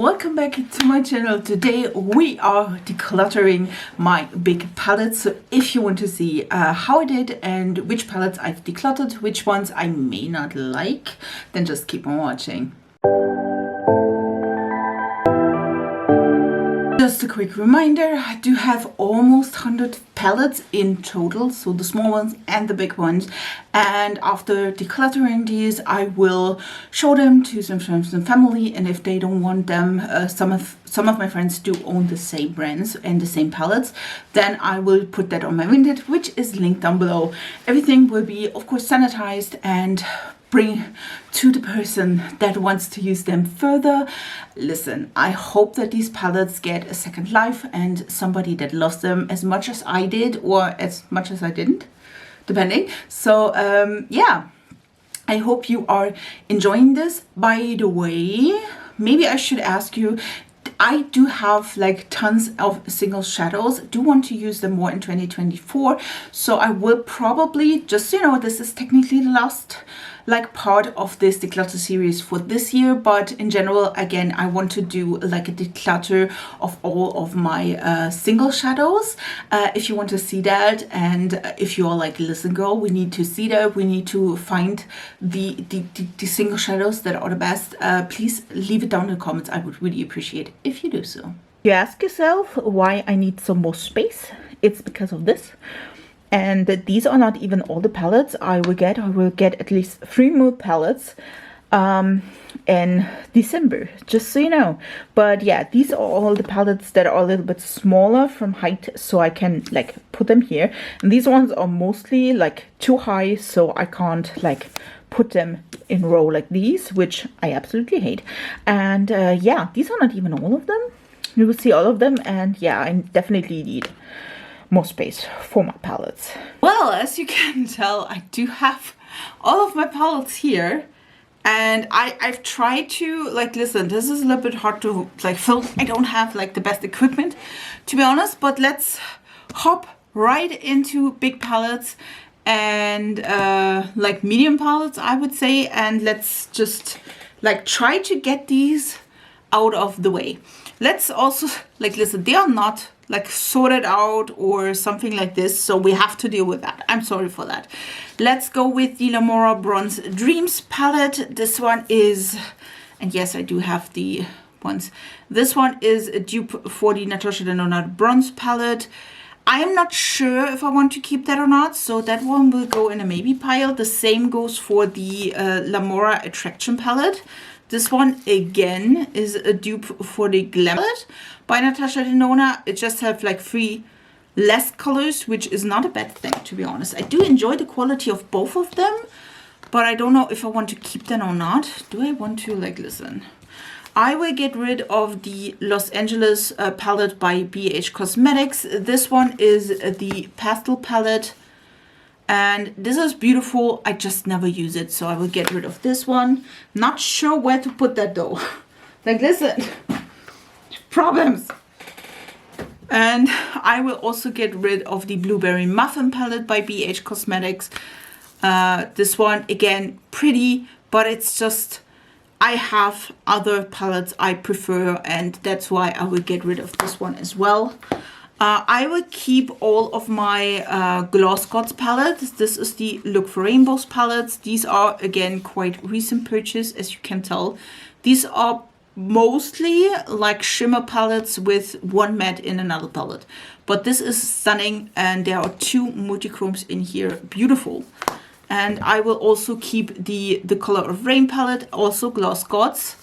Welcome back to my channel. Today we are decluttering my big palettes. So if you want to see how I did and which palettes I've decluttered, which ones I may not like, then just keep on watching. Just a quick reminder, I do have almost 100 palettes in total, so the small ones and the big ones. And after decluttering these, I will show them to some friends and family, and if they don't want them, some of my friends do own the same brands and the same palettes, then I will put that on my Vinted, which is linked down below. Everything will be, of course, sanitized and bring to the person that wants to use them further. Listen, I hope that these palettes get a second life and somebody that loves them as much as I did or as much as I didn't, depending. So yeah, I hope you are enjoying this. By the way, maybe I should ask you, I do have like tons of single shadows. I do want to use them more in 2024. So I will probably, just so you know, this is technically the last like part of this declutter series for this year, but in general, again, I want to do like a declutter of all of my single shadows. If you want to see that, and if you are like, listen girl, we need to see that, we need to find the single shadows that are the best, please leave it down in the comments. I would really appreciate it if you do so. You ask yourself why I need some more space. It's because of this. And these are not even all the palettes I will get. I will get at least 3 more palettes in December, just so you know. But yeah, these are all the palettes that are a little bit smaller from height, so I can like put them here. And these ones are mostly like too high, so I can't like put them in row like these, which I absolutely hate. And yeah, these are not even all of them. You will see all of them, and yeah, I definitely need more space for my palettes. Well, as you can tell, I do have all of my palettes here, and I've tried to like, listen, this is a little bit hard to like film. I don't have like the best equipment, to be honest, but let's hop right into big palettes and like medium palettes, I would say, and let's just like try to get these out of the way. Let's also like, listen, they are not like sorted out or something like this, so we have to deal with that. I'm sorry for that. Let's go with the Lamora Bronze Dreams palette. This one is, and yes, I do have the ones. This one is a dupe for the Natasha Denona Bronze palette. I am not sure if I want to keep that or not, so that one will go in a maybe pile. The same goes for the Lamora Attraction palette. This one, again, is a dupe for the Glam palette by Natasha Denona. It just have like 3 less colors, which is not a bad thing, to be honest. I do enjoy the quality of both of them, but I don't know if I want to keep them or not. Do I want to, like, listen? I will get rid of the Los Angeles palette by BH Cosmetics. This one is the pastel palette. And this is beautiful. I just never use it, so I will get rid of this one. Not sure where to put that though. Like, listen, problems. And I will also get rid of the Blueberry Muffin palette by BH Cosmetics. This one, again, pretty, but it's just, I have other palettes I prefer, and that's why I will get rid of this one as well. I will keep all of my Gloss Gods palettes. This is the Look for Rainbows palettes. These are, again, quite recent purchase, as you can tell. These are mostly like shimmer palettes with one matte in another palette. But this is stunning, and there are 2 multichromes in here. Beautiful. And I will also keep the Color of Rain palette, also Gloss Gods.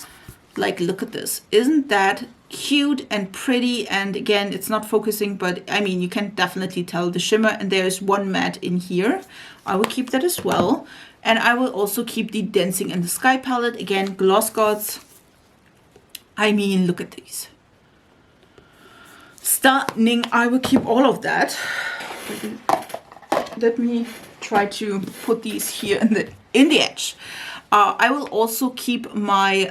Like, look at this. Isn't that cute and pretty? And again, it's not focusing, but I mean, you can definitely tell the shimmer, and there's 1 matte in here. I will keep that as well. And I will also keep the Dancing in the Sky palette. Again, Gloss Gods. I mean, look at these. Stunning. I will keep all of that. Let me try to put these here in the edge. I will also keep my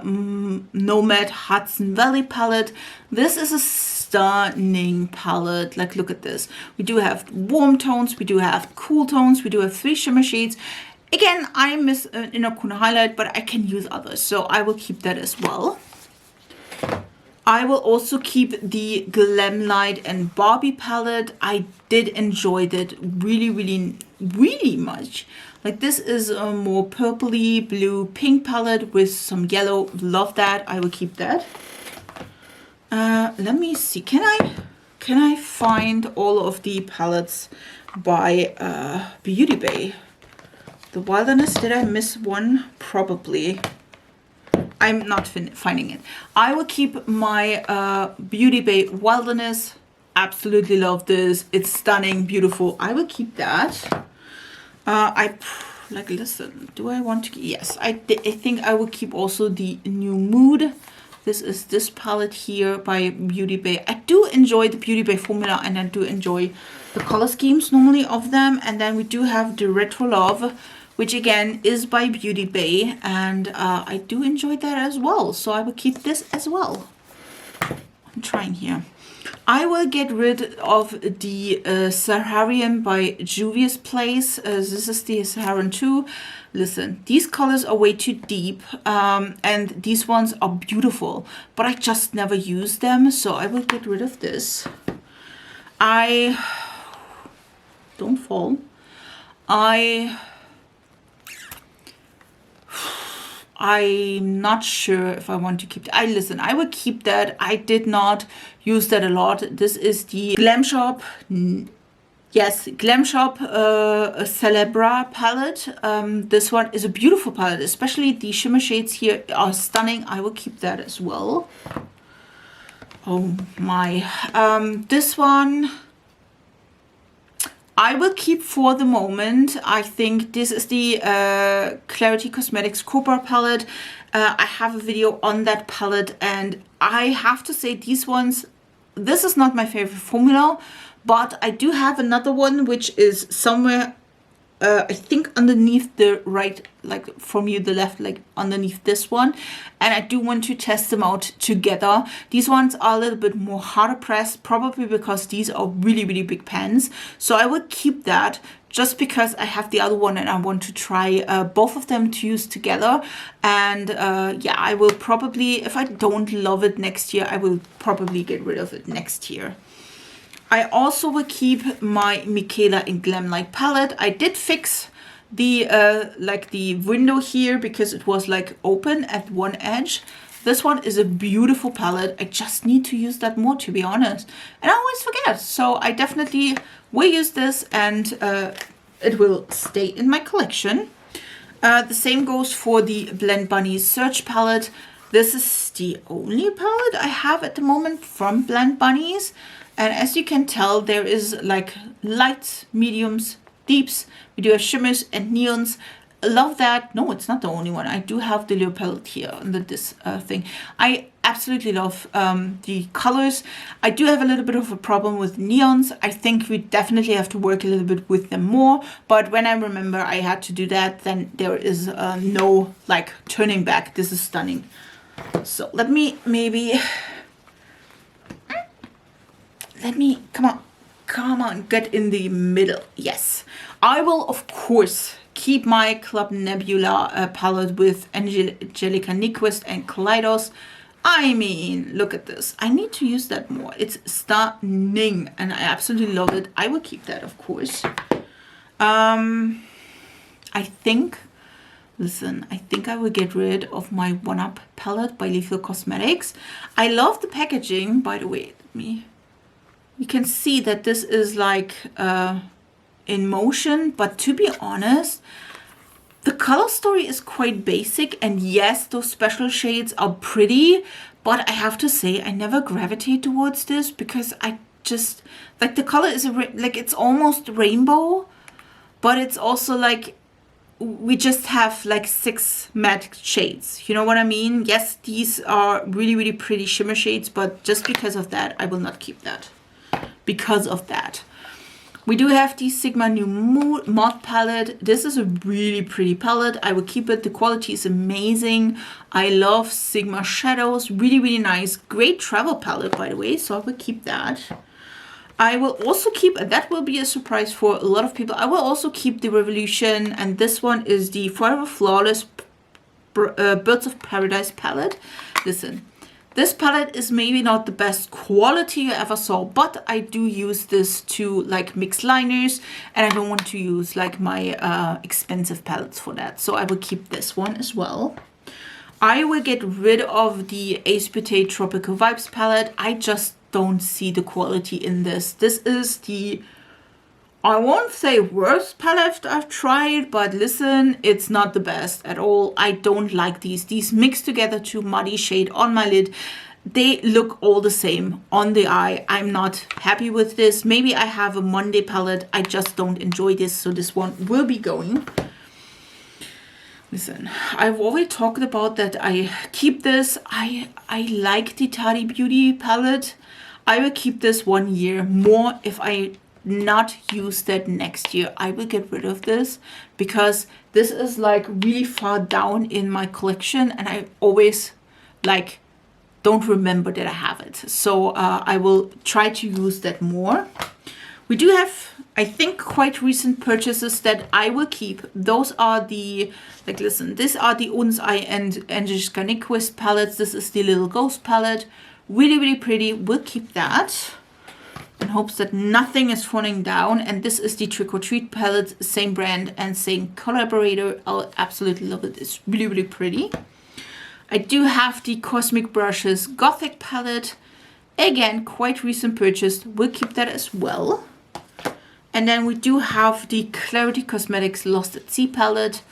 Nomad Hudson Valley palette. This is a stunning palette. Like, look at this. We do have warm tones, we do have cool tones, we do have 3 shimmer shades. Again, I miss an Inner Corner highlight, but I can use others, so I will keep that as well. I will also keep the Glam Light and Barbie palette. I did enjoy that really much. Like this is a more purpley blue pink palette with some yellow. Love that. I will keep that. Let me see. Can I find all of the palettes by Beauty Bay? The Wilderness, did I miss one? Probably. I'm not finding it. I will keep my Beauty Bay Wilderness. Absolutely love this. It's stunning, beautiful. I will keep that. Listen, do I want to? Yes, I think I will keep also the New Mood. This is this palette here by Beauty Bay. I do enjoy the Beauty Bay formula, and I do enjoy the color schemes normally of them. And then we do have the Retro Love, which again is by Beauty Bay, and I do enjoy that as well. So I will keep this as well. I'm trying here. I will get rid of the Saharan by Juvia's Place. This is the Saharan 2. Listen, these colors are way too deep, and these ones are beautiful, but I just never use them, so I will get rid of this. Don't fall. I'm not sure if I want to keep that. Listen, I will keep that. I did not use that a lot. This is the Glam Shop. Yes, Glam Shop Celebra palette. This one is a beautiful palette, especially the shimmer shades here are stunning. I will keep that as well. Oh my. This one I will keep for the moment. I think this is the Clarity Cosmetics Cobra palette. I have a video on that palette, and I have to say these ones, this is not my favorite formula, but I do have another one which is somewhere, I think underneath the right, like from you the left, like underneath this one, and I do want to test them out together. These ones are a little bit more harder pressed, probably because these are really big pens, so I would keep that just because I have the other one and I want to try both of them to use together. And yeah, I will probably, if I don't love it next year, I will probably get rid of it next year. I also will keep my Michaela in Glam Light palette. I did fix the like the window here because it was like open at one edge. This one is a beautiful palette. I just need to use that more, to be honest. And I always forget. So I definitely will use this, and it will stay in my collection. The same goes for the Blend Bunny Search palette. This is the only palette I have at the moment from Blend Bunnies. And as you can tell, there is like lights, mediums, deeps. We do have shimmers and neons. Love that. No, it's not the only one. I do have the Leo palette here under this thing. I absolutely love the colors. I do have a little bit of a problem with neons. I think we definitely have to work a little bit with them more. But when I remember I had to do that, then there is no like turning back. This is stunning. So let me come on, get in the middle. Yes, I will of course keep my Club Nebula palette with Angelica Nyquist and Kaleidos. I mean, look at this. I need to use that more. It's stunning and I absolutely love it. I will keep that, of course. I think I will get rid of my 1UP palette by Lethal Cosmetics. I love the packaging, by the way. You can see that this is like in motion, but to be honest, the color story is quite basic, and yes, those special shades are pretty, but I have to say I never gravitate towards this because I just like the color is like it's almost rainbow, but it's also like we just have like 6 matte shades, you know what I mean? Yes, these are really pretty shimmer shades, but just because of that I will not keep that. Because of that, we do have the Sigma New Mod palette. This is a really pretty palette. I will keep it. The quality is amazing. I love Sigma shadows. Really nice. Great travel palette, by the way, so I will keep that. I will also keep, and that will be a surprise for a lot of people, I will also keep the Revolution, and this one is the Forever Flawless Birds of Paradise palette. Listen, This palette is maybe not the best quality you ever saw, but I do use this to like mix liners, and I don't want to use like my expensive palettes for that. So I will keep this one as well. I will get rid of the Ace Beauté Tropical Vibes palette. I just don't see the quality in this. This is the, I won't say worst palette I've tried, but listen, it's not the best at all. I don't like these. These mix together to muddy shade on my lid. They look all the same on the eye. I'm not happy with this. Maybe I have a Monday palette. I just don't enjoy this, so this one will be going. Listen, I've already talked about that I keep this. I like the Tati Beauty palette. I will keep this 1 year more. If I not use that next year, I will get rid of this, because this is like really far down in my collection, and I always like don't remember that I have it. So I will try to use that more. We do have, I think, quite recent purchases that I will keep. Those are the, like, listen, these are the Uns Eye and Angelica Nyquist palettes. This is the Little Ghost palette. Really, really pretty. We'll keep that in hopes that nothing is falling down. And this is the Trick or Treat palette, same brand and same collaborator. I'll absolutely love it. It's really, really pretty. I do have the Cosmic Brushes Gothic palette. Again, quite recent purchase. We'll keep that as well. And then we do have the Clarity Cosmetics Lost at Sea palette.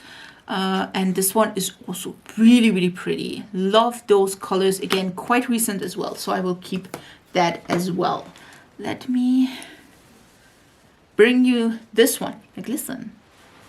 And this one is also really, really pretty. Love those colors. Again, quite recent as well. So I will keep that as well. Let me bring you this one. Like, listen.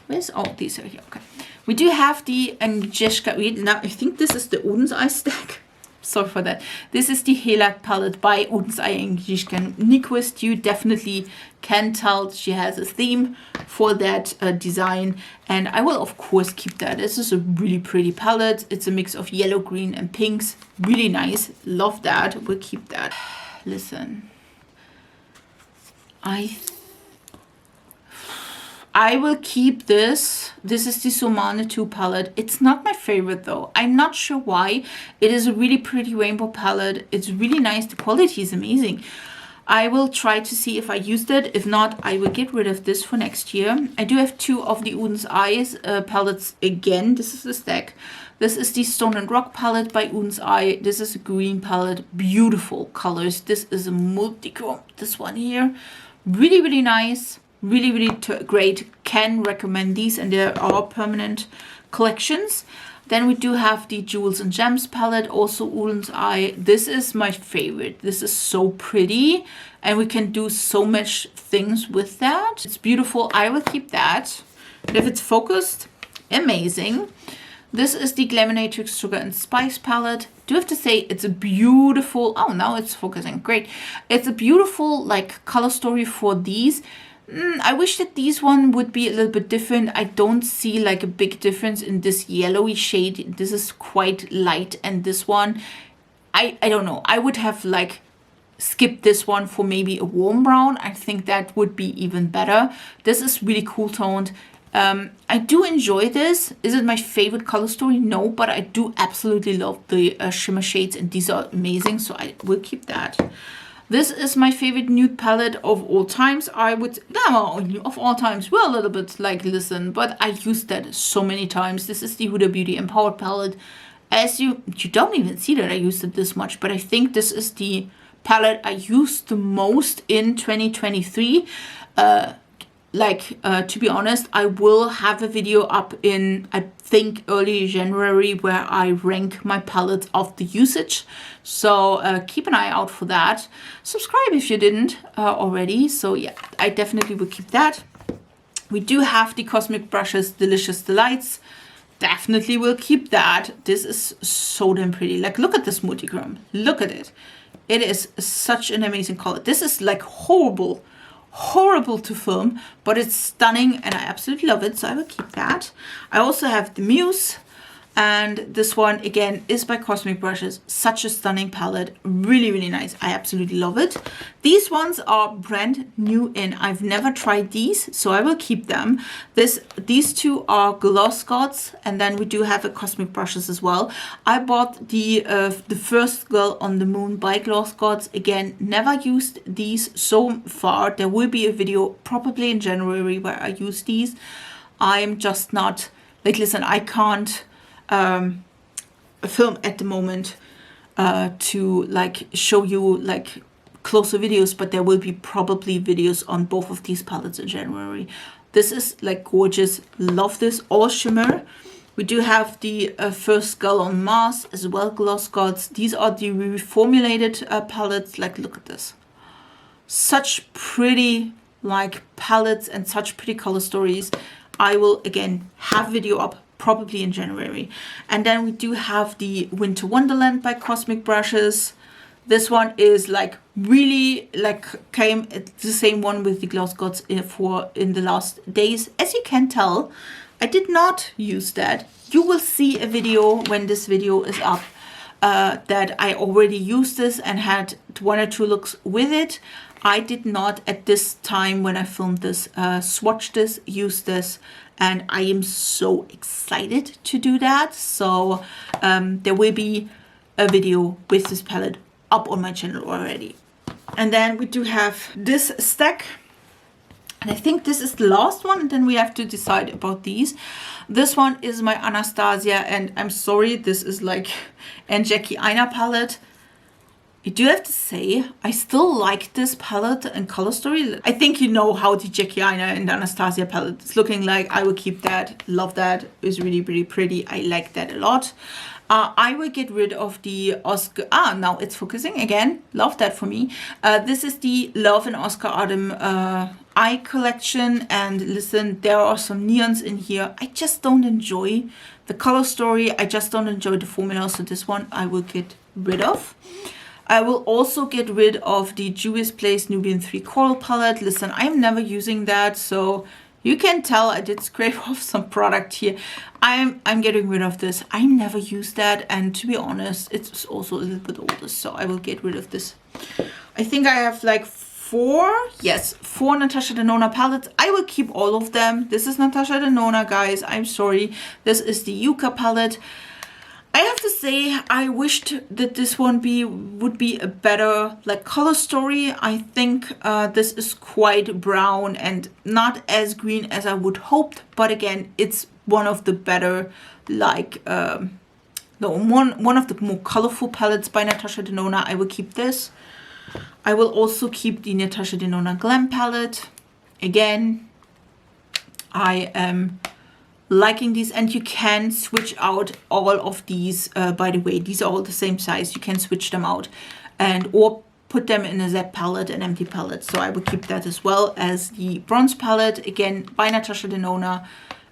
Where's all these are here? Okay. We do have the Agnieszka. Now, I think this is the Uns Eye stack. Sorry for that. This is the Hela palette by Uns Eye and Agnieszka Nyquist. You definitely can tell she has a theme for that design, and I will of course keep that. This is a really pretty palette. It's a mix of yellow, green and pinks. Really nice. Love that. We'll keep that. Listen, I will keep this. This is the Somane 2 palette. It's not my favorite though. I'm not sure why. It is a really pretty rainbow palette. It's really nice. The quality is amazing. I will try to see if I used it. If not, I will get rid of this for next year. I do have 2 of the Uns Eyes palettes again. This is the stack. This is the Stone and Rock palette by Uns Eye. This is a green palette. Beautiful colors. This is a multichrome. This one here. Really, really nice. Really, really great. Can recommend these, and there are permanent collections. Then we do have the Jewels and Gems palette, also Uns Eye. This is my favorite. This is so pretty, and we can do so much things with that. It's beautiful. I will keep that. And if it's focused, amazing. This is the Glaminatrix Sugar and Spice palette. Do have to say it's a beautiful, oh, now it's focusing, great. It's a beautiful like color story for these. I wish that these one would be a little bit different. I don't see like a big difference in this yellowy shade. This is quite light, and this one, I don't know. I would have like skipped this one for maybe a warm brown. I think that would be even better. This is really cool toned. I do enjoy this. Is it my favorite color story? No, but I do absolutely love the shimmer shades, and these are amazing. So I will keep that. This is my favorite nude palette of all times. I would, no, of all times, well, a little bit like, listen, but I used that so many times. This is the Huda Beauty Empowered palette. As you don't even see that I used it this much, but I think this is the palette I used the most in 2023. To be honest, I will have a video up in, I think, early January where I rank my palettes of the usage. So keep an eye out for that. Subscribe if you didn't already. So yeah, I definitely will keep that. We do have the Cosmic Brushes Delicious Delights. Definitely will keep that. This is so damn pretty. Like, look at this multichrome. Look at it. It is such an amazing color. This is like horrible to film, but it's stunning and I absolutely love it, so I will keep that. I also have the Muse And this one again is by Cosmic Brushes. Such a stunning palette, really, really nice. I absolutely love it. These ones are brand new in. I've never tried these, so I will keep them. These two are Gloss Gods, and then we do have a Cosmic Brushes as well. I bought the first Girl on the Moon by Gloss Gods. Again, never used these so far. There will be a video probably in January where I use these. I'm just not, like, listen, I can't film at the moment to like show you like closer videos, but there will be probably videos on both of these palettes in January. This is like gorgeous. Love this. All shimmer. We do have the first Girl on Mars as well, Gloss Gods. These are the reformulated palettes. Like, look at this. Such pretty like palettes and such pretty color stories. I will again have video up probably in January. And then we do have the Winter Wonderland by Cosmic Brushes. This one is like really like it's the same one with the Gloss Gods in the last days. As you can tell, I did not use that. You will see a video when this video is up that I already used this and had 1 or 2 looks with it. I did not at this time when I filmed this swatch this, use this, and I am so excited to do that. So there will be a video with this palette up on my channel already. And then we do have this stack, and I think this is the last one, and then we have to decide about these. This one is my Anastasia, and I'm sorry, this is like and Jackie Aina palette. I do have to say, I still like this palette and color story. I think you know how the Jackie Aina and the Anastasia palette is looking like. I will keep that. Love that. It's really, really pretty. I like that a lot. I will get rid of the Oscar. Now it's focusing again. Love that for me. This is the Love and Oscar Autumn eye collection. And listen, there are some neons in here. I just don't enjoy the color story. I just don't enjoy the formula. So this one I will get rid of. I will also get rid of the Juvia's Place Nubian 3 Coral palette. Listen, I'm never using that, so you can tell I did scrape off some product here. I'm getting rid of this. I never use that, and to be honest, it's also a little bit older, so I will get rid of this. I think I have like 4 Natasha Denona palettes. I will keep all of them. This is Natasha Denona, guys. I'm sorry. This is the Yucca palette. I have to say, I wished that this one would be a better like color story. I think this is quite brown and not as green as I would hoped. But again, it's one of the better like one of the more colorful palettes by Natasha Denona. I will keep this. I will also keep the Natasha Denona Glam palette. Again, I am liking these, and you can switch out all of these. By the way, these are all the same size. You can switch them out and or put them in a Z palette, an empty palette. So I will keep that as well as the bronze palette, again by Natasha Denona.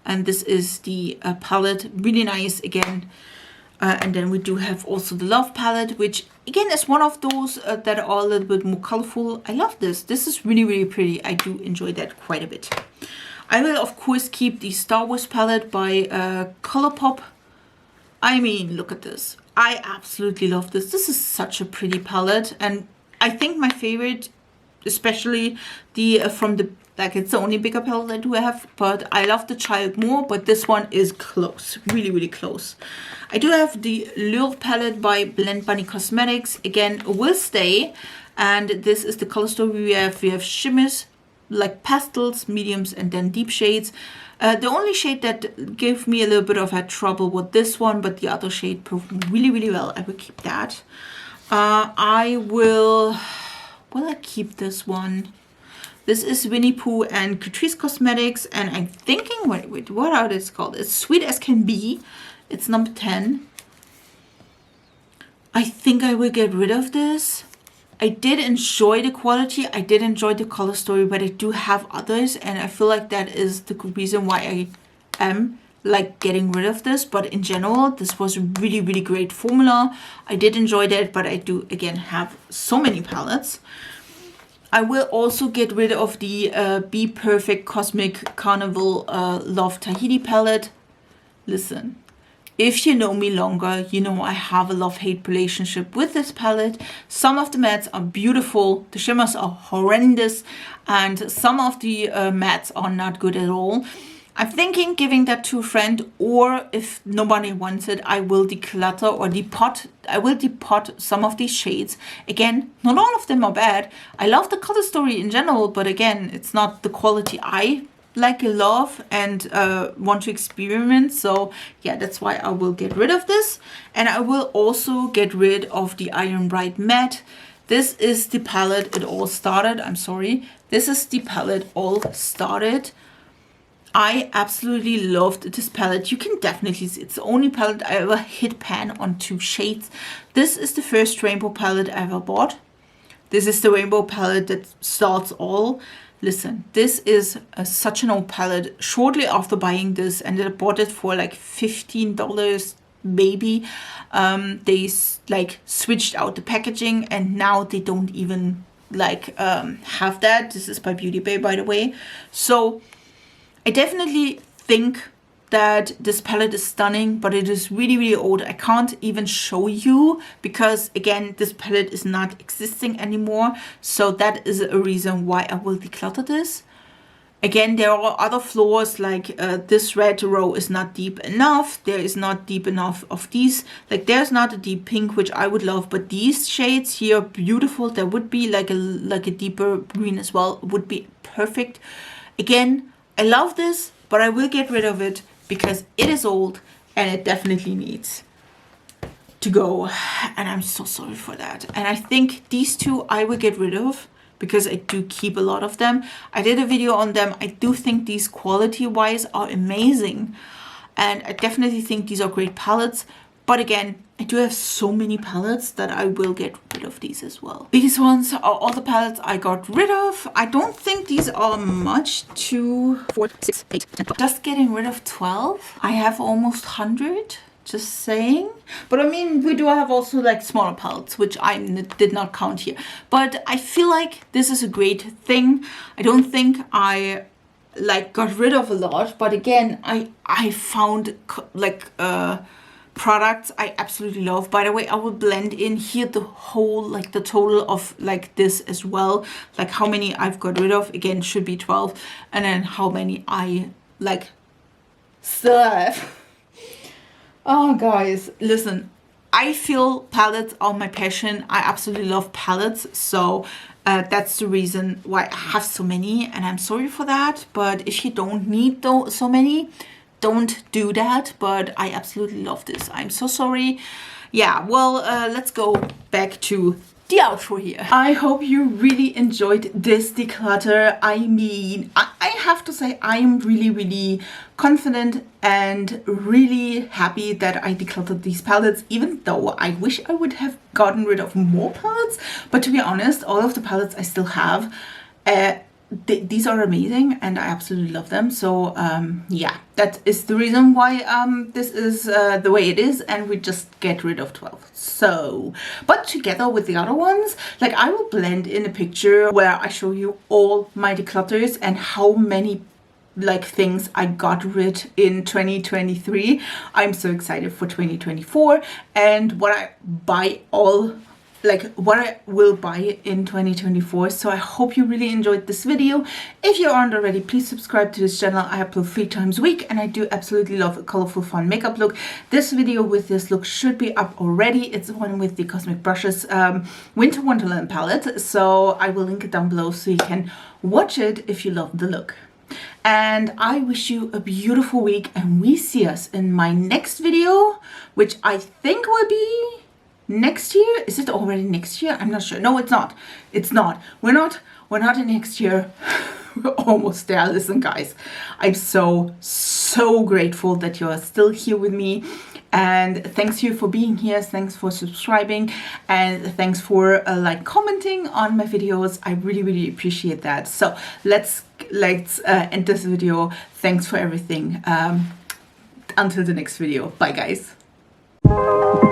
And this is the palette, really nice again. And then we do have also the Love palette, which again is one of those that are a little bit more colorful. I love this. This is really, really pretty. I do enjoy that quite a bit. I will, of course, keep the Star Wars palette by Colourpop. I mean, look at this. I absolutely love this. This is such a pretty palette. And I think my favorite, especially the from the, like, it's the only bigger palette I do have. But I love the Child more, but this one is close. Really, really close. I do have the Lure palette by Blend Bunny Cosmetics. Again, will stay. And this is the color story we have. We have shimmers, like pastels, mediums, and then deep shades. The only shade that gave me a little bit of a trouble with this one, but the other shade performed really, really well. I will keep that. I keep this one. This is Winnie Pooh and Catrice Cosmetics, and I'm thinking, wait, what are these called? It's Sweet as Can Be. It's number 10. I think I will get rid of this. I did enjoy the quality, I did enjoy the color story, but I do have others, and I feel like that is the reason why I am like getting rid of this. But in general, this was a really, really great formula. I did enjoy that, but I do again have so many palettes. I will also get rid of the Be Perfect Cosmic Carnival Love Tahiti palette. Listen, If you know me longer, you know I have a love-hate relationship with this palette. Some of the mattes are beautiful, the shimmers are horrendous, and some of the mattes are not good at all. I'm thinking giving that to a friend, or if nobody wants it, I will declutter or depot. I will depot some of these shades. Again, not all of them are bad. I love the color story in general, but again, it's not the quality I like love and want to experiment. So yeah, that's why I will get rid of this. And I will also get rid of the Iron Bright Matte. This is the palette it all started. I'm sorry. This is the palette all started. I absolutely loved this palette. You can definitely see it's the only palette I ever hit pan on 2 shades. This is the first rainbow palette I ever bought. This is the rainbow palette that starts all. Listen, this is such an old palette. Shortly after buying this, and I bought it for like $15 maybe, they like switched out the packaging, and now they don't even like have that. This is by Beauty Bay, by the way. So I definitely think that this palette is stunning, but it is really, really old. I can't even show you because, again, this palette is not existing anymore. So that is a reason why I will declutter this. Again, there are other flaws, like this red row is not deep enough. There is not deep enough of these. Like there's not a deep pink, which I would love, but these shades here are beautiful. There would be like a deeper green as well. Would be perfect. Again, I love this, but I will get rid of it because it is old and it definitely needs to go. And I'm so sorry for that. And I think these two I will get rid of because I do keep a lot of them. I did a video on them. I do think these quality-wise are amazing. And I definitely think these are great palettes. But again, I do have so many palettes that I will get rid of these as well. These ones are all the palettes I got rid of. I don't think these are much. 2, 4, 6, 8, 10. Just getting rid of 12. I have almost 100. Just saying. But I mean, we do have also like smaller palettes, which I did not count here. But I feel like this is a great thing. I don't think I like got rid of a lot. But again, I found like products I absolutely love. By the way, I will blend in here the whole, like the total of like this as well, like how many I've got rid of. Again, should be 12, and then how many I like still have. Oh guys, listen, I feel palettes are my passion. I absolutely love palettes, so that's the reason why I have so many, and I'm sorry for that. But if you don't need so many, don't do that. But I absolutely love this. I'm so sorry. Yeah, well, let's go back to the outro here. I hope you really enjoyed this declutter. I mean, I have to say I am really, really confident and really happy that I decluttered these palettes, even though I wish I would have gotten rid of more palettes. But to be honest, all of the palettes I still have, these are amazing and I absolutely love them. So yeah, that is the reason why this is the way it is, and we just get rid of 12. So, but together with the other ones, like I will blend in a picture where I show you all my declutters and how many like things I got rid in 2023. I'm so excited for 2024 and what I buy what I will buy in 2024. So I hope you really enjoyed this video. If you aren't already, please subscribe to this channel. I upload 3 times a week and I do absolutely love a colorful, fun makeup look. This video with this look should be up already. It's the one with the Cosmic Brushes Winter Wonderland palette. So I will link it down below so you can watch it if you love the look. And I wish you a beautiful week, and we see us in my next video, which I think will be next year. Is it already next year? I'm not sure. No, it's not. It's not. We're not in next year. We're almost there. Listen, guys, I'm so grateful that you're still here with me. And thanks you for being here. Thanks for subscribing, and thanks for like commenting on my videos. I really, really appreciate that. So let's end this video. Thanks for everything. Until the next video. Bye, guys.